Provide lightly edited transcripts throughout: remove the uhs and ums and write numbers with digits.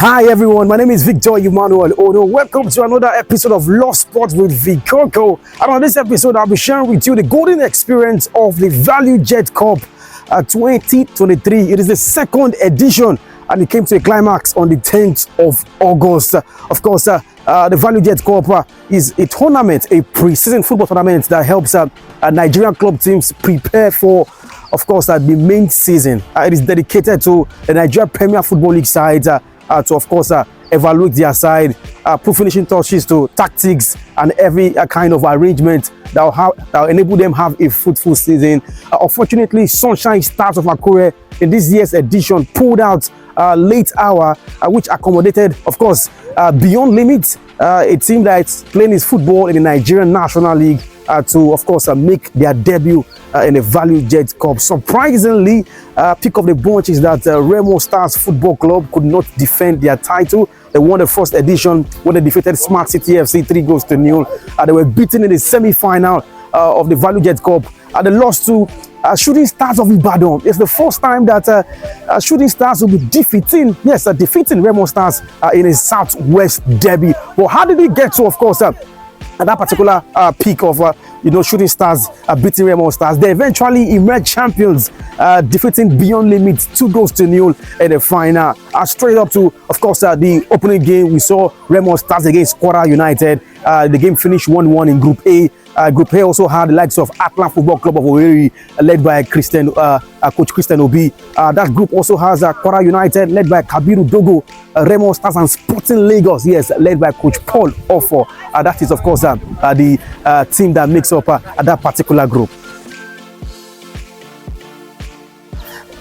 Hi everyone, my name is Victor Emmanuel Odo. Welcome to another episode of Lost Sports with Vikoko. And on this episode, I'll be sharing with you the golden experience of the ValueJet Cup 2023. It is the second edition and it came to a climax on the 10th of August. Of course, the ValueJet Cup is a tournament, a pre-season football tournament that helps Nigerian club teams prepare for, of course, the main season. It is dedicated to the Nigeria Premier Football League side to, of course, evaluate their side, put finishing touches to tactics and every kind of arrangement that will enable them have a fruitful season. Unfortunately, Sunshine Stars of Akure in this year's edition pulled out late hour, which accommodated, of course, Beyond Limits, a team that's playing its football in the Nigerian National League, to, of course, make their debut in the ValueJet Cup. Surprisingly, pick of the bunch is that Remo Stars Football Club could not defend their title. They won the first edition when they defeated Smart City FC 3-0. They were beaten in the semi-final of the ValueJet Cup. They lost to Shooting Stars of Ibadan. It's the first time that Shooting Stars will be defeating Remo Stars in a Southwest derby. Well, how did it get to, of course, that particular peak of Shooting Stars beating Remo Stars? They eventually emerged champions, defeating Beyond Limits 2-0 in the final. Straight up to, of course, the opening game, we saw Remo Stars against Kwara United. The game finished 1-1 in Group A. Group A also had the likes of Atlan Football Club of Owerri, led by Coach Christian Obi. That group also has Kwara United, led by Kabiru Dogo, Remo Stars and Sporting Lagos, yes, led by Coach Paul Offo. That is, of course, the team that makes up that particular group.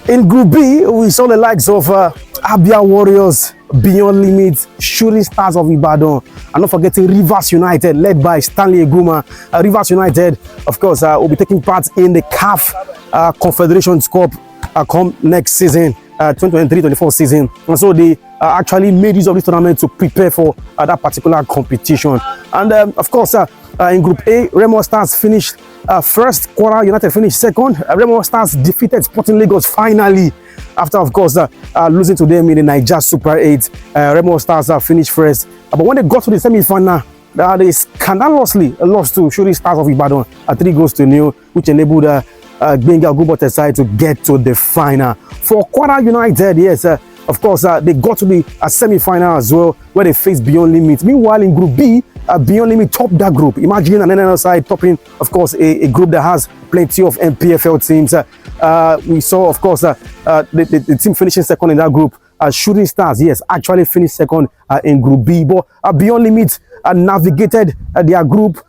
In Group B, we saw the likes of Abia Warriors, Beyond Limits, Shooting Stars of Ibadan, and not forgetting Rivers United, led by Stanley Eguma. Rivers United, of course, will be taking part in the CAF Confederations Cup come next season, 2023-24 season. And so they actually made use of this tournament to prepare for that particular competition. And of course, in Group A, Remo Stars finished first, Kwara United finished second. Remo Stars defeated Sporting Lagos finally, after, of course, losing to them in the Niger Super 8. Remo Stars finished first. But when they got to the semi-final, they scandalously lost to Shooting Stars of Ibadan at 3-0, which enabled Gbenga Ogunbote's side to get to the final. For Kwara United, yes, of course, they got to the semi-final as well, where they faced Beyond Limits. Meanwhile, in Group B, Beyond Limits topped that group. Imagine an NNL side topping, of course, a group that has plenty of MPFL teams. We saw, of course, the team finishing second in that group. Shooting Stars, yes, actually finished second in Group B. But Beyond Limits navigated their group,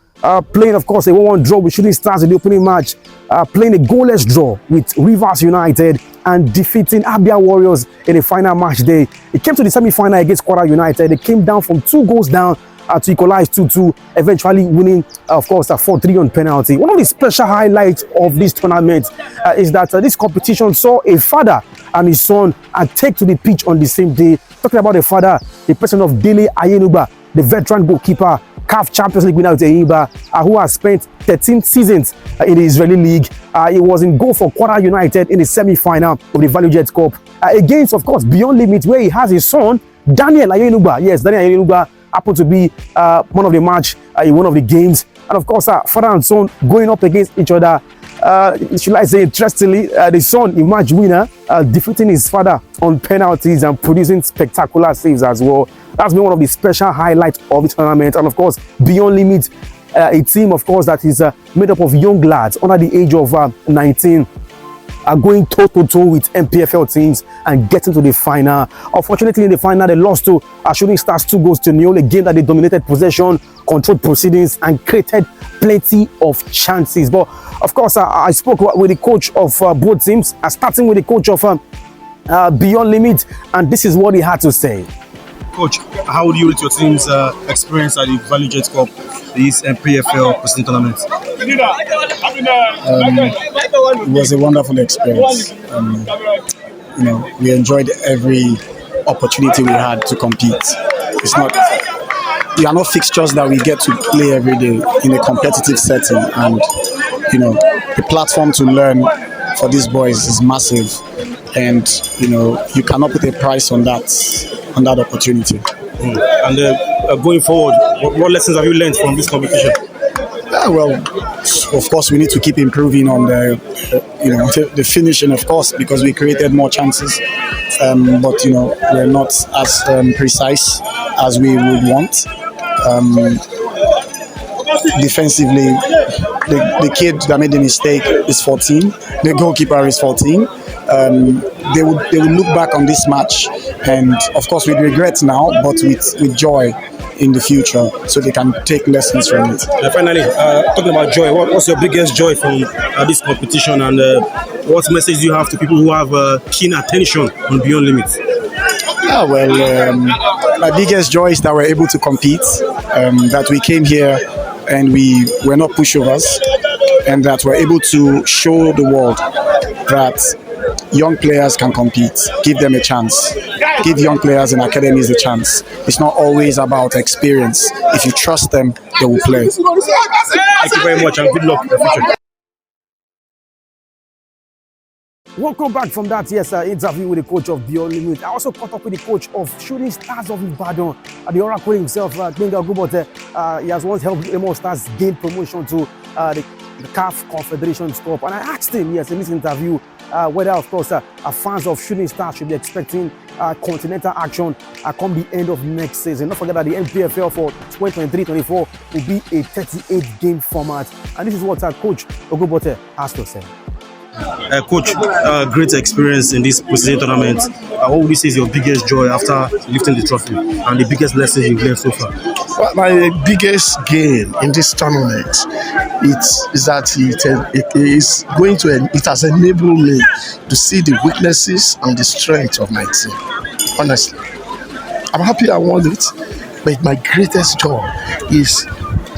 playing, of course, a 1-1 draw with Shooting Stars in the opening match, playing a goalless draw with Rivers United, and defeating Abia Warriors in the final match day. It came to the semi-final against Kwara United. They came down from 2 goals down to equalize 2-2, eventually winning, of course, 4-3 on penalty. One of the special highlights of this tournament is that this competition saw a father and his son take to the pitch on the same day. Talking about the father, the person of Dele Ayenuba, the veteran goalkeeper, CAF Champions League winner with Enyimba, who has spent 13 seasons in the Israeli League. He was in goal for Kwara United in the semi-final of the ValueJet Cup against, of course, Beyond Limits, where he has his son, Daniel Ayenuba. Yes, Daniel Ayenuba happened to be one of the match in one of the games. And of course, father and son going up against each other. Should I say, interestingly, the son, a match winner, defeating his father on penalties and producing spectacular saves as well. That's been one of the special highlights of the tournament. And of course, Beyond Limits, a team, of course, that is made up of young lads under the age of 19, are going toe-to-toe with MPFL teams and getting to the final. Unfortunately, in the final, they lost to Shooting Stars 2-0, a game that they dominated possession, controlled proceedings, and created plenty of chances. But of course, I spoke with the coach of both teams, starting with the coach of Beyond Limits, and this is what he had to say. Coach, how would you rate your team's experience at the ValueJet Cup, this PFL preseason tournament? It was a wonderful experience. We enjoyed every opportunity we had to compete. They are not fixtures that we get to play every day in a competitive setting, and the platform to learn for these boys is massive, and you cannot put a price on that. on that opportunity. And going forward, what lessons have you learned from this competition? Well, of course, we need to keep improving on the finishing, of course, because we created more chances. But we're not as precise as we would want. Defensively, the kid that made the mistake is 14. The goalkeeper is 14. They would look back on this match, and of course with regret now, but with joy in the future, so they can take lessons from it. Finally, talking about joy, what's your biggest joy from this competition, and what message do you have to people who have keen attention on Beyond Limits? Yeah, well, my biggest joy is that we're able to compete, that we came here and we were not pushovers, and that we're able to show the world that young players can compete. Give them a chance. Give young players and academies a chance. It's not always about experience. If you trust them, they will play. Thank you very much, and good luck in the future. Welcome back from that interview with the coach of Beyond Limit. I also caught up with the coach of Shooting Stars of Ibadan, the Oracle himself, Gbenga Ogunbote. He has once helped Remo Stars gain promotion to the CAF Confederation Cup. And I asked him, in this interview, whether, of course, fans of Shooting Stars should be expecting continental action come the end of next season. Don't forget that the MPFL for 2023-24 will be a 38-game format. And this is what Coach Ogunbote has to say. Coach, great experience in this preseason tournament. What would you say is your biggest joy after lifting the trophy, and the biggest lesson you've learned so far? Well, my biggest gain in this tournament is that it has enabled me to see the weaknesses and the strength of my team. Honestly, I'm happy I won it, but my greatest joy is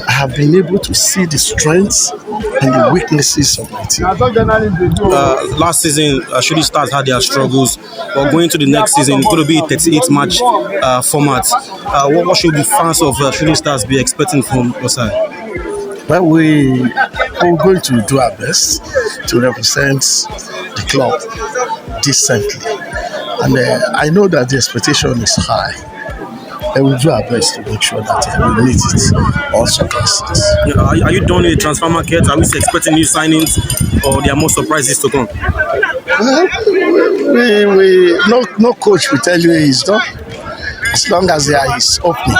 I have been able to see the strengths and the weaknesses of my team. Last season, Shooting Stars had their struggles, but going to the next season, it's going to be a 38-match format. What should the fans of Shooting Stars be expecting from your side? Well, we're going to do our best to represent the club decently. And I know that the expectation is high. And we'll do our best to make sure that we meet it all surpasses. Are you done with the transfer market? Are we expecting new signings, or there are more surprises to come? Well, no coach will tell you he's done. As long as there is opening,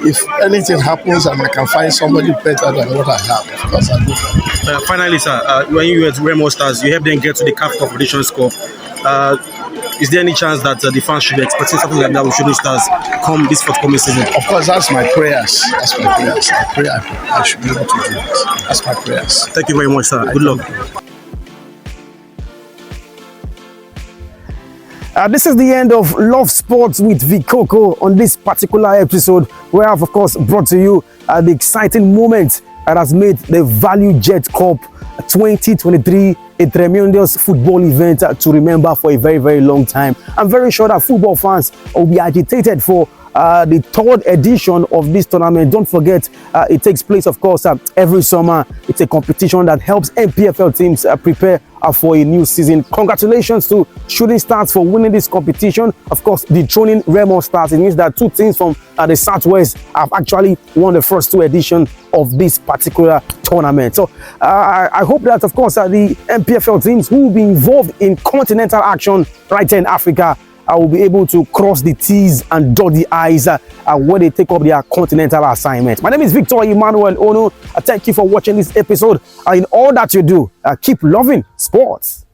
if anything happens and I can find somebody better than what I have, of course I'll go for it. Finally, sir, when you were at Remo Stars, you helped them get to the CAF Confederation Cup. Is there any chance that the fans should be expecting something like that with Shooting Stars come this forthcoming season? Of course, that's my prayers. That's my prayers. I pray I should be able to do it. That's my prayers. Thank you very much, sir. Good luck. This is the end of Love Sports with Vikoko on this particular episode, where I've, of course, brought to you the exciting moment that has made the ValueJet Cup 2023 a tremendous football event to remember for a very, very long time. I'm very sure that football fans will be agitated for the third edition of this tournament. Don't forget, it takes place, of course, every summer. It's a competition that helps MPFL teams prepare for a new season. Congratulations to Shooting Stars for winning this competition. Of course, dethroning Remo Stars. It means that two teams from the Southwest have actually won the first two editions of this particular tournament. So I hope that, of course, the MPFL teams who will be involved in continental action right here in Africa will be able to cross the T's and dot the I's when they take up their continental assignment. My name is Victor Emmanuel Ono. Thank you for watching this episode. In all that you do, keep loving sports.